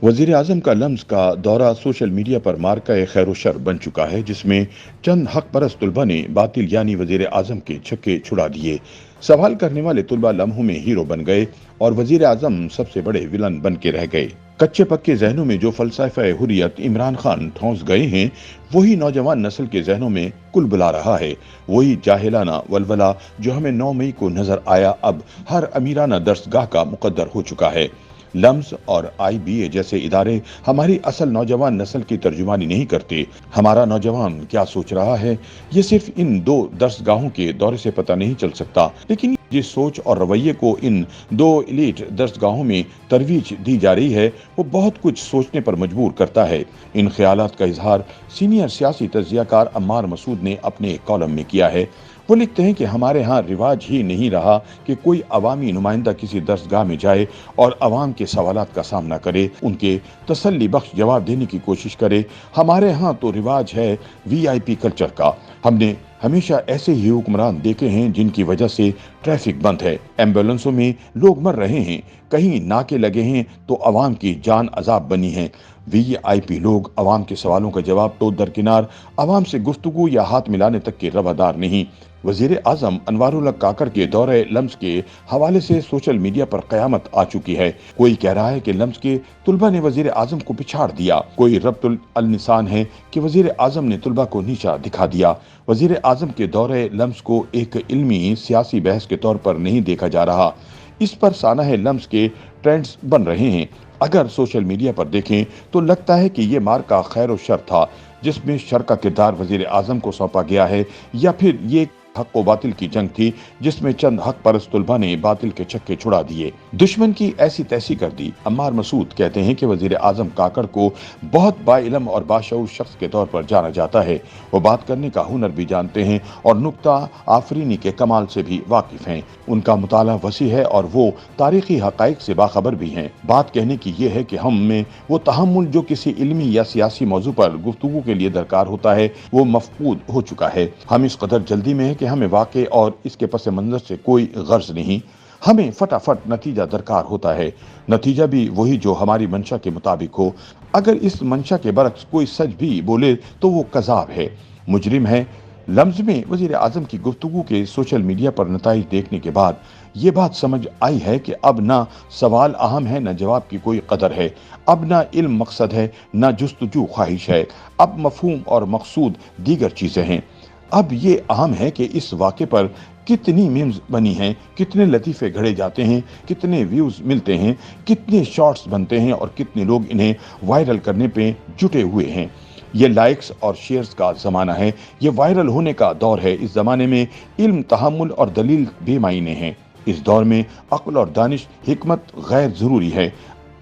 वजीर आजम का लम्स का दौरा सोशल मीडिया पर मार्का खैर शर बन चुका है, जिसमें चंद हक परस्त तुलबा ने बातिल यानी वजीर आजम के छक्के छुड़ा दिए। सवाल करने वाले तुलबा लम्हों में हीरो बन गए और वजीर आजम सबसे बड़े विलन बन के रह गए। कच्चे पक्के जहनों में जो फलसफा हुर्रियत इमरान खान ठौंस गए हैं, वही नौजवान नस्ल के जहनों में कुल बुला रहा है। वही जाहिलाना वलवला जो हमें 9 मई को नजर आया, अब हर अमीराना दरसगाह का मुकद्दर हो चुका है। लम्स और IBA जैसे इदारे हमारी असल नौजवान नस्ल की तर्जुमानी नहीं करते। हमारा नौजवान क्या सोच रहा है, ये सिर्फ इन 2 दरसगाहों के दौरे से पता नहीं चल सकता, लेकिन जिस सोच और रवैये को इन 2 एलीट दरसगाहों में तरवीज दी जा रही है, वो बहुत कुछ सोचने पर मजबूर करता है। इन ख्यालात का इजहार सीनियर सियासी तज्जियाकार अम्मार मसूद ने अपने एक कॉलम में किया है। वो लिखते हैं कि हमारे यहाँ रिवाज ही नहीं रहा कि कोई अवामी नुमाइंदा किसी दरसगाह में जाए और अवाम के सवालात का सामना करे, उनके तसल्ली बख्श जवाब देने की कोशिश करे। हमारे यहाँ तो रिवाज है VIP कल्चर का। हमने हमेशा ऐसे ही हुक्मरान देखे हैं जिनकी वजह से ट्रैफिक बंद है, एम्बुलेंसों में लोग मर रहे हैं, कहीं नाके लगे हैं तो अवाम की जान अजाब बनी है। VIP लोग अवाम के सवालों का जवाब तो दरकिनार, अवाम से गुफ्तगू या हाथ मिलाने तक के रवादार नहीं। वजीर आजम अनवारुल्लाह काकड़ के दौरे लम्स के हवाले से सोशल मीडिया पर कयामत आ चुकी है। कोई कह रहा है कि लम्स के तुलबा ने वजीर आजम को पिछाड़ दिया, कोई रब्तुल अलनिसान है कि वजीर आजम ने तुलबा को नीचा दिखा दिया। वजीर आजम के दौरे लम्स को एक इल्मी सियासी बहस के तौर पर नहीं देखा जा रहा, इस पर सानह लम्स के ट्रेंड्स बन रहे हैं। अगर सोशल मीडिया पर देखें तो लगता है कि ये मार्का खैर और शर था, जिसमें शर का किरदार वजीर आजम को सौंपा गया है, या फिर ये हक व बातिल की जंग थी जिसमें चंद हक परस्त तुलबा ने बातिल के छक्के छुड़ा दिए, दुश्मन की ऐसी तैसी कर दी। अम्मार मसूद कहते हैं कि वजीर आजम काकड़ को बहुत बाइलम और बाशऊर शख्स के तौर पर जाना जाता है। वो बात करने का हुनर भी जानते हैं और नुक्ता आफरीनी के कमाल से भी वाकिफ हैं। उनका मुताला वसी है और वो तारीखी हकाइक से बाखबर भी हैं। बात कहने की ये है कि हम में वो तहम्मुल जो किसी इल्मी या सियासी मौजू पर गुफ्तगू के लिए दरकार होता है, वो मफकूद हो चुका है। हम इस कदर जल्दी में है कि हमें वाक़े और इसके पस मंजर से कोई गर्ज नहीं। हमें फटाफट नतीजा दरकार होता है, नतीजा भी वही जो हमारी मंशा के मुताबिक हो। अगर इस मंशा के बरक्स कोई सच भी बोले तो वो कज़ाब है, मुजरिम है। लम्ज़ में वज़ीर आज़म की गुफ्तगू के सोशल मीडिया पर नताइज देखने के बाद ये बात समझ आई है कि अब ना सवाल अहम है, न जवाब की कोई कदर है। अब ना इल्म मकसद है, न जुस्तजू ख्वाहिश है। अब मफहूम और मकसूद दीगर चीज़ें हैं। अब ये अहम है कि इस वाक़े पर कितनी मीम्स बनी हैं, कितने लतीफ़े घड़े जाते हैं, कितने व्यूज़ मिलते हैं, कितने शॉर्ट्स बनते हैं और कितने लोग इन्हें वायरल करने पे जुटे हुए हैं। ये लाइक्स और शेयर्स का ज़माना है, ये वायरल होने का दौर है। इस ज़माने में इल्म, तहम्मुल और दलील बेमायने हैं। इस दौर में अक्ल और दानिश, हिकमत गैर ज़रूरी है।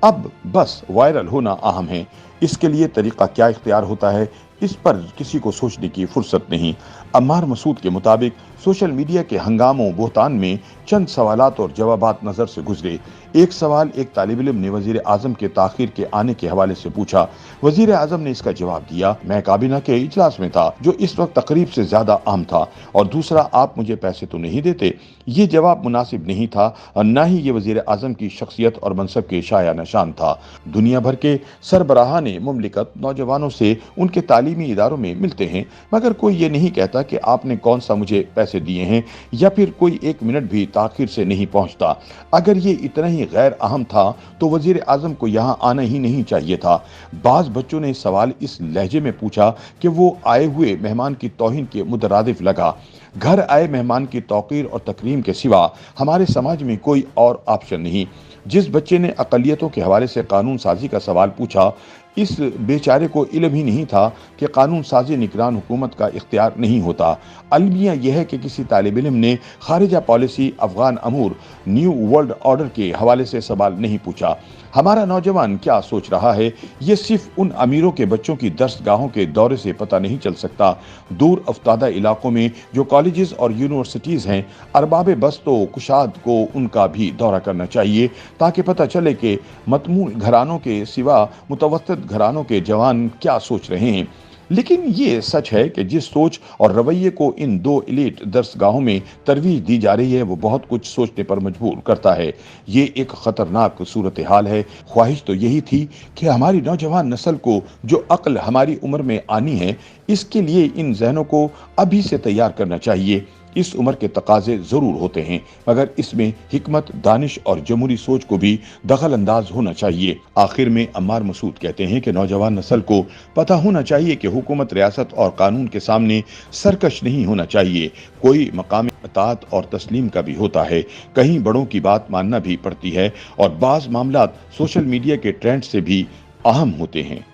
अब बस वायरल होना अहम है। इसके लिए तरीक़ा क्या इख्तियार होता है, इस पर किसी को सोचने की फुर्सत नहीं। अम्मार मसूद के मुताबिक सोशल मीडिया के हंगामों बोहतान में चंद सवालात और जवाबात नज़र से गुजरे। एक सवाल एक तालिब इल्म ने वज़ीर आज़म के ताख़ीर के आने के हवाले से पूछा। वज़ीर आज़म ने इसका जवाब दिया, मैं काबीना के इजलास में था जो इस वक्त तकरीब से ज़्यादा अहम था, और दूसरा, आप मुझे पैसे तो नहीं देते। ये जवाब मुनासिब नहीं था और न ही ये वज़ीर आज़म की शख्सियत और मनसब के शाया निशान था। दुनिया भर के सरबराहान मुमलिकत नौजवानों से उनके तालीमी इदारों में मिलते हैं, मगर कोई ये नहीं कहता कि आपने कौन सा मुझे पैसे दिए हैं, या फिर कोई 1 मिनट भी ताख़ीर से नहीं पहुंचता। अगर ये इतना ही गैर अहम था तो वज़ीर आज़म को यहाँ आना ही नहीं चाहिए था। बाज़ बच्चों ने सवाल इस लहजे में पूछा कि वो आए हुए मेहमान की तौहीन के मुतरादिफ लगा। घर आए मेहमान की तौक़ीर और तकरीम के सिवा हमारे समाज में कोई और ऑप्शन नहीं। जिस बच्चे ने अक़लियतों के हवाले से कानून साजी का सवाल पूछा, इस बेचारे को इल्म ही नहीं था कि कानून साजी निगरान हुकूमत का इख्तियार नहीं होता। अलमिया यह है कि किसी तालिब इल्म ने खारिजा पॉलिसी, अफ़गान अमूर, न्यू वर्ल्ड ऑर्डर के हवाले से सवाल नहीं पूछा। हमारा नौजवान क्या सोच रहा है, ये सिर्फ उन अमीरों के बच्चों की दरसगाहों के दौरे से पता नहीं चल सकता। दूर अफ्तादा इलाकों में जो कॉलेजेस और यूनिवर्सिटीज़ हैं, अरबाब बस तो कुशाद को उनका भी दौरा करना चाहिए, ताकि पता चले कि मतमूल घरानों के सिवा मुतवस्सित घरानों के जवान क्या सोच रहे हैं। लेकिन ये सच है कि जिस सोच और रवैये को इन दो एलीट दरसगाहों में तरवीज दी जा रही है वो बहुत कुछ सोचने पर मजबूर करता है। ये एक खतरनाक सूरत हाल है। ख्वाहिश तो यही थी कि हमारी नौजवान नस्ल को जो अक्ल हमारी उम्र में आनी है, इसके लिए इन जहनों को अभी से तैयार करना चाहिए। इस उम्र के तकाजे जरूर होते हैं, मगर इसमें हिकमत, दानिश और जमहूरी सोच को भी दखल अंदाज होना चाहिए। आखिर में अम्मार मसूद कहते हैं कि नौजवान नस्ल को पता होना चाहिए कि हुकूमत, रियासत और कानून के सामने सरकश नहीं होना चाहिए। कोई मकाम अतात और तस्लीम का भी होता है, कहीं बड़ों की बात मानना भी पड़ती है और बाज मामलात सोशल मीडिया के ट्रेंड से भी अहम होते हैं।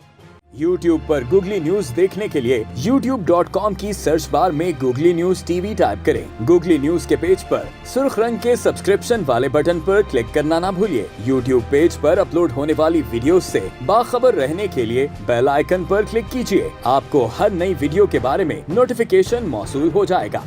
YouTube पर गूगली न्यूज देखने के लिए youtube.com की सर्च बार में गूगली न्यूज टीवी टाइप करें। गूगली न्यूज के पेज पर सुर्ख रंग के सब्सक्रिप्शन वाले बटन पर क्लिक करना ना भूलिए। YouTube पेज पर अपलोड होने वाली वीडियोस से बाखबर रहने के लिए बेल आइकन पर क्लिक कीजिए। आपको हर नई वीडियो के बारे में नोटिफिकेशन मौसूल हो जाएगा।